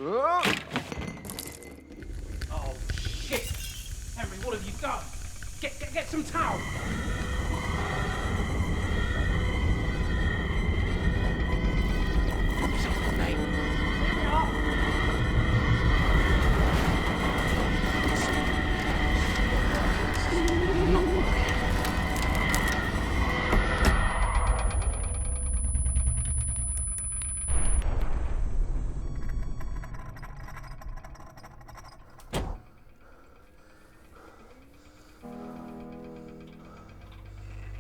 Oh, shit! Henry, what have you done? Get some towel! Mate, here we are!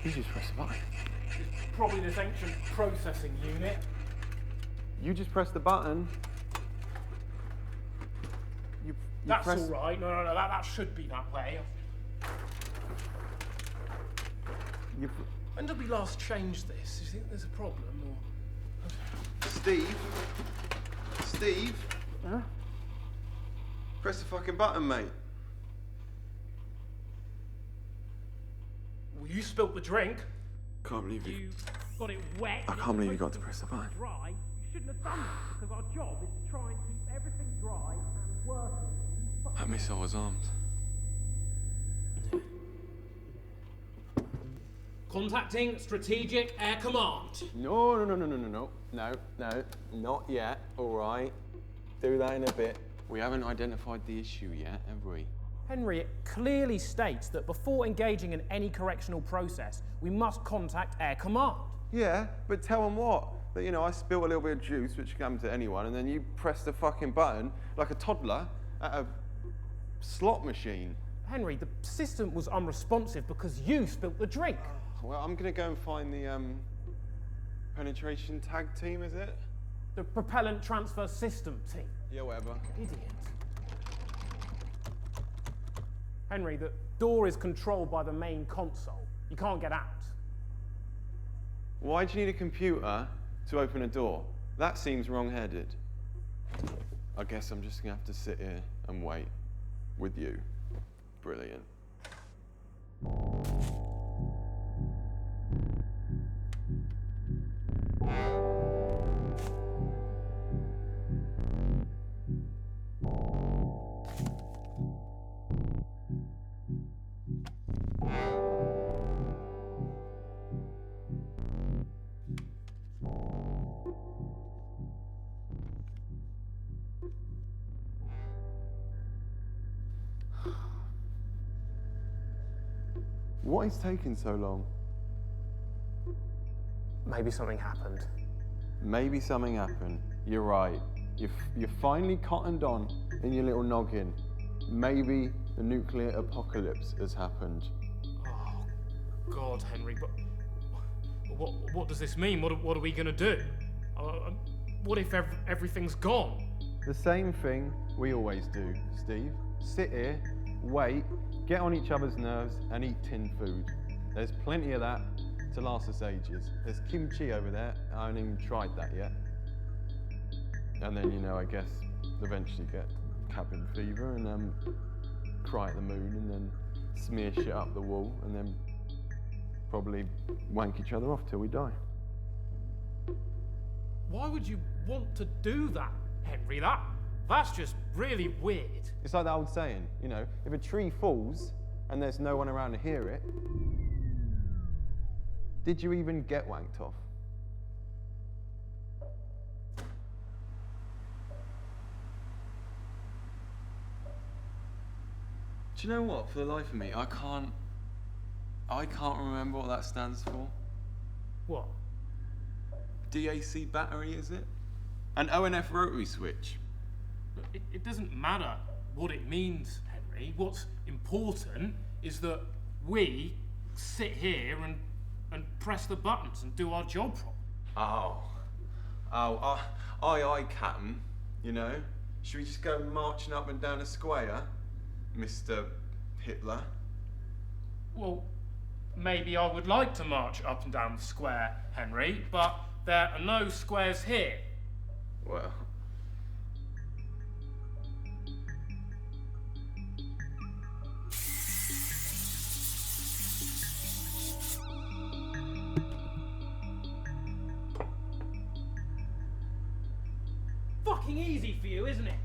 You just press the button. It's probably this ancient processing unit. You just press the button. That's all right. No, that should be that way. When did we last change this? Do you think there's a problem, or...? Steve? Huh? Press the fucking button, mate. Well, you spilt the drink. Can't believe You got it wet. I can't believe you got to press the button. Dry. You shouldn't have done that, because our job is to try and keep everything dry and working. That missile was armed. Contacting Strategic Air Command. No, not yet. All right, do that in a bit. We haven't identified the issue yet, have we? Henry, it clearly states that before engaging in any correctional process, we must contact Air Command. Yeah, but tell them what? That, I spilled a little bit of juice, which can happen to anyone, and then you press the fucking button like a toddler at a slot machine. Henry, the system was unresponsive because you spilt the drink. Well, I'm going to go and find the penetration tag team, is it? The propellant transfer system team. Yeah, whatever. Idiot. Henry, the door is controlled by the main console. You can't get out. Why do you need a computer to open a door? That seems wrong-headed. I guess I'm just going to have to sit here and wait with you. Brilliant. What is taking so long? Maybe something happened. Maybe something happened. You're right. You're finally cottoned on in your little noggin. Maybe the nuclear apocalypse has happened. Oh, God, Henry, but what does this mean? What are we going to do? What if everything's gone? The same thing we always do, Steve. Sit here, wait, get on each other's nerves and eat tin food. There's plenty of that to last us ages. There's kimchi over there. I haven't even tried that yet. And then, I guess, eventually get cabin fever and cry at the moon and then smear shit up the wall and then probably wank each other off till we die. Why would you want to do that, Henry? That's just really weird. It's like that old saying, if a tree falls and there's no one around to hear it, did you even get wanked off? Do you know what? For the life of me, I can't remember what that stands for. What? DAC battery, is it? An ONF rotary switch. It doesn't matter what it means, Henry. What's important is that we sit here and press the buttons and do our job properly. Aye, Captain. Should we just go marching up and down a square, Mr. Hitler? Well, maybe I would like to march up and down the square, Henry, but there are no squares here. Well... fucking easy for you, isn't it?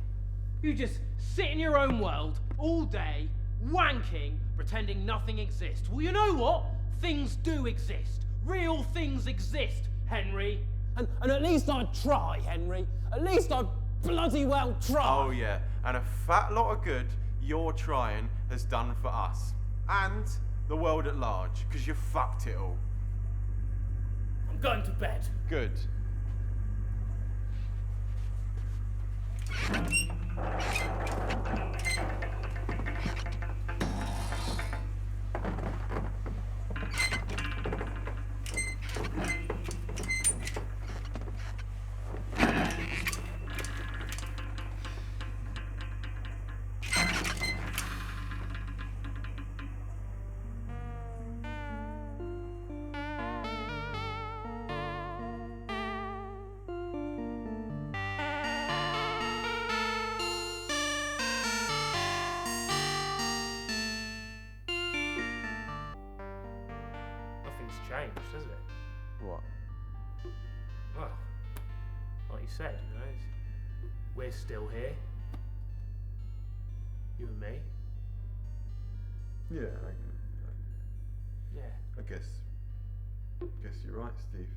You just sit in your own world all day, wanking, pretending nothing exists. Well, you know what? Things do exist. Real things exist, Henry. And at least I'd try, Henry. At least I'd bloody well try. Oh yeah, and a fat lot of good your trying has done for us. And the world at large, because you fucked it all. I'm going to bed. Good. Nothing's changed, has it? What? Well, like you said, you know, we're still here. You and me. Yeah, Yeah. I guess you're right, Steve.